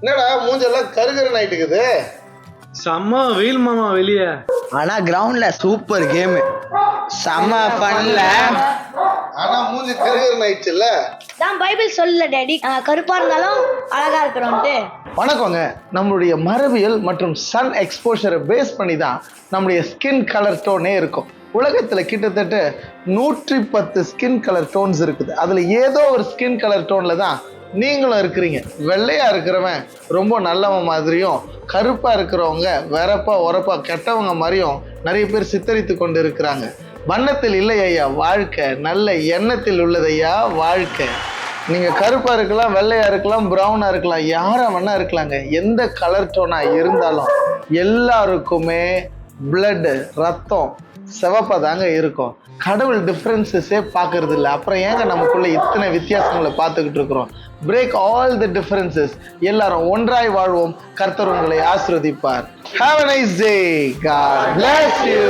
என்னடா மூஞ்செல்லாம் கருகருன்னு ஆயிட்டுக்குது. செம்ம வெயில் மாமா வெளியே. ஆனா கிரவுண்ட்ல சூப்பர் கேம், செம்ம பண்ணல. ஆனா மூஞ்சி கருகருன்னு ஆயிடுச்சுல்ல. தான் பைபிள் சொல்லல டேடி, கருப்பா இருந்தாலும் அழகா இருக்கிறோம்ட்டு. வணக்கங்க. நம்மளுடைய மரபியல் மற்றும் சன் எக்ஸ்போஷரை பேஸ் பண்ணி தான் நம்மளுடைய ஸ்கின் கலர் டோனே இருக்கும். உலகத்தில் கிட்டத்தட்ட 110 ஸ்கின் கலர் டோன்ஸ் இருக்குது. அதில் ஏதோ ஒரு ஸ்கின் கலர் டோனில் தான் நீங்களும் இருக்கிறீங்க. வெள்ளையாக இருக்கிறவன் ரொம்ப நல்லவன் மாதிரியும், கருப்பாக இருக்கிறவங்க வெறப்பா உரப்பா கெட்டவங்க மாதிரியும் நிறைய பேர் சித்தரித்து கொண்டு இருக்கிறாங்க. வண்ணத்தில் இல்லை ஐயா வாழ்க்கை, நல்ல எண்ணத்தில் உள்ளதையா வாழ்க்கை. நீங்கள் கருப்பாக இருக்கலாம், வெள்ளையாக இருக்கலாம், ப்ரௌனாக இருக்கலாம், யாராக வேணா இருக்கலாங்க. எந்த கலர் டோனாக இருந்தாலும் எல்லாருக்குமே பிளட்டு, ரத்தம் சிவப்பாக தாங்க இருக்கும். கடவுள் டிஃப்ரென்சஸே பார்க்கறது இல்லை. அப்புறம் ஏங்க நமக்குள்ள இத்தனை வித்தியாசங்களை பார்த்துக்கிட்டு இருக்கிறோம்? Break all the differences. எல்லாரும் ஒன்றாய் வாழ்வோம். கர்த்தர் உங்களை ஆசீர்வதிப்பார். Have a nice day. God bless you.